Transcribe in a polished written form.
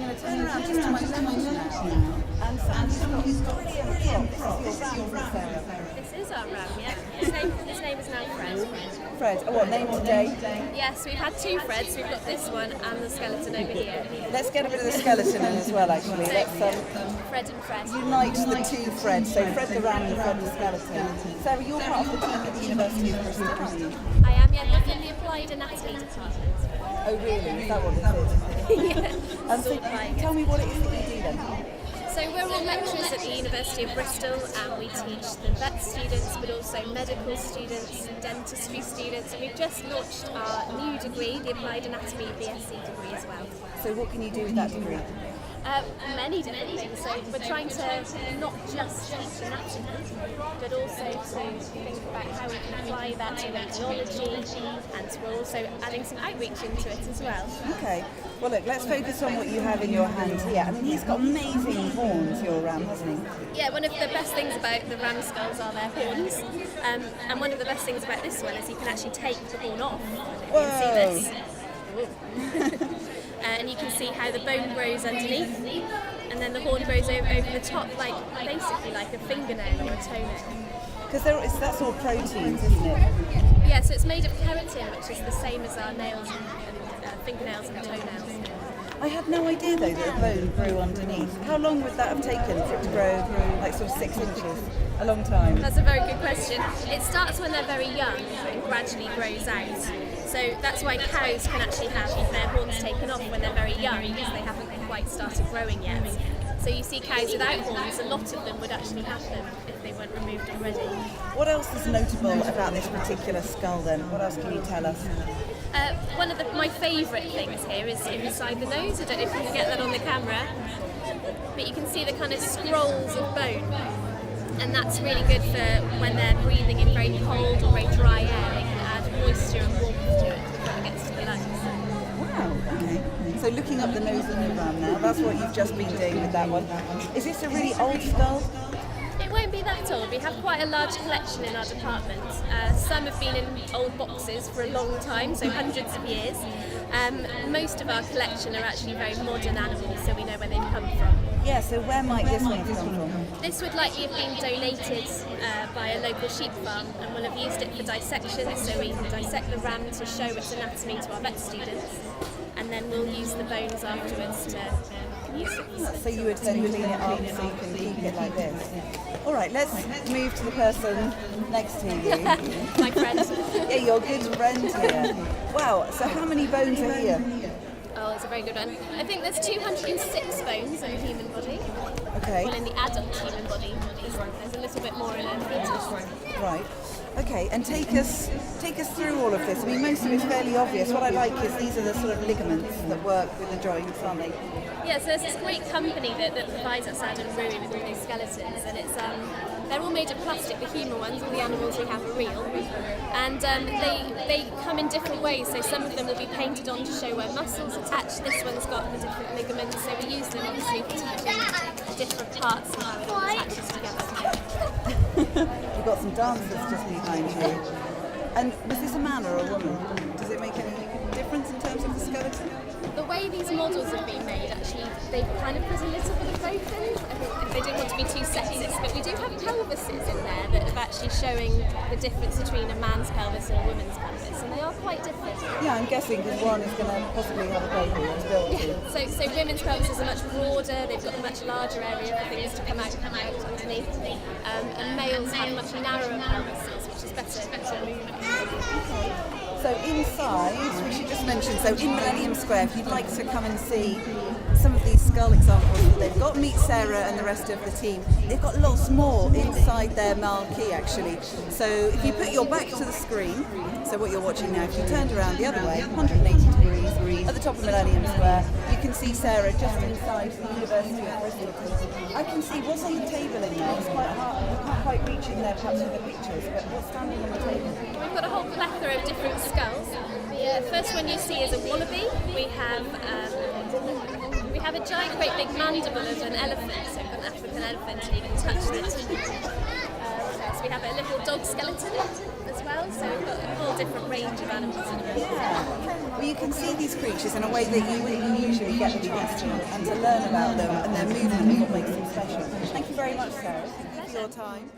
I'm going to turn around just to my left now. And somebody's got brilliant props. This is your ram, Sarah. This is our ram, yeah. His name is now Fred. Fred. Oh, what name today? Yes, we've had two Freds. We've got this one and the skeleton over here. Let's get a bit of the skeleton in as well, actually. Let's Fred and Fred. unite the two Freds. So Fred the ram and Fred the skeleton. Sarah, you're part of the team at the University of Bristol, aren't you? I am, yeah, looking in the applied anatomy department. Oh, really? Is that what it is? Yeah. And so, tell me what it is that you do then. So we're all lecturers at the University of Bristol, and we teach the vet students, but also medical students, dentistry students, and we've just launched our new degree, the Applied Anatomy BSc degree as well. So what can you do with that degree? Many different things. So we're trying to not just teach anatomy, but also to think about how we can apply that to radiology, and we're also adding some outreach into it as well. Okay. Well, look, let's focus on what you have in your hands here. I mean, he's got amazing horns, your ram, hasn't he? Yeah, one of the best things about the ram skulls are their horns, and one of the best things about this one is you can actually take the horn off. You can see this. And you can see how the bone grows underneath, and then the horn grows over the top, like basically like a fingernail or a toenail. Because that's all proteins, isn't it? Yeah, so it's made of keratin, which is the same as our nails and fingernails and toenails. I had no idea though that the bone grew underneath. How long would that have taken for it to grow like sort of 6 inches? A long time. That's a very good question. It starts when they're very young and gradually grows out. So that's why cows can actually have their horns taken off when they're very young, because they haven't quite started growing yet. So you see cows without horns, a lot of them would actually have them if they weren't removed already. What else is notable about this particular skull then? What else can you tell us? One of my favourite things here is inside the nose. I don't know if you can get that on the camera, but you can see the kind of scrolls of bone, and that's really good for when they're breathing in very cold or very dry air. They can add moisture and warmth to it before it gets to the lungs. Wow, okay. So looking up the nose of the ram now, that's what you've just been doing with that one. Is this a really old skull? It won't be that old. We have quite a large collection in our department. Some have been in old boxes for a long time, so hundreds of years. Most of our collection are actually very modern animals, so we know where they've come from. Yeah, so where might this one have come from? This would likely have been donated by a local sheep farm, and we'll have used it for dissection, so we can dissect the ram to show its anatomy to our vet students, and then we'll use the bones afterwards to use it. So you would then clean it up so you can keep it like this. All right, let's move to the person next to you. My friend. Yeah, your good friend here. Wow, so how many bones are here? Oh, it's a very good one. I think there's 206 bones in the human body. Okay. Well, in the adult human body, there's a little bit more in a fetus. Right. Okay, and take us through all of this. I mean, most of it's fairly obvious. What I like is these are the sort of ligaments that work with the joints, aren't they? Yeah, so there's this great company that provides us out in Rouen with all these skeletons, and it's they're all made of plastic, the human ones. All the animals we have are real, and they come in different ways. So some of them will be painted on to show where muscles attach. This one's got the different ligaments, so we use them obviously for teaching different parts and how it all attaches together. You've got some dancers just behind you. And was this a man or a woman? Does it make any difference in terms of the skeleton? The way these models have been made, actually, they kind of put a little bit of both in. I think they didn't want to be too sexist, but we do have pelvises in there that are actually showing the difference between a man's pelvis and a woman's pelvis, and they are quite different. Yeah, I'm guessing because one is going to possibly have a baby or build to. So women's pelvises are much broader, they've got a much larger area for things to come out underneath, and males have much narrower pelvises, which is better movement. So inside, we should just mention, so in Millennium Square, if you'd like to come and see some of these skull examples that they've got, meet Sarah and the rest of the team. They've got lots more inside their marquee actually. So if you put your back to the screen, so what you're watching now, if you turned around the other way, 180 degrees, at the top of Millennium Square, you can see Sarah just inside the University of Bristol. I can see what's on the table in there. It's quite hard, you can't quite reach in there perhaps with the pictures, but what's standing on the table? We've got a whole plethora of different skulls. The first one you see is a wallaby. We have a giant, great big mandible of an elephant, so an African elephant, and you can touch that. So we have a little dog skeleton as as well. So we've got a whole different range of animals in there. Yeah. Well, you can see these creatures in a way that you wouldn't usually get the chance to, and to learn about them and their movement and what makes them special. Thank you very much, Sarah. Thank you for your time.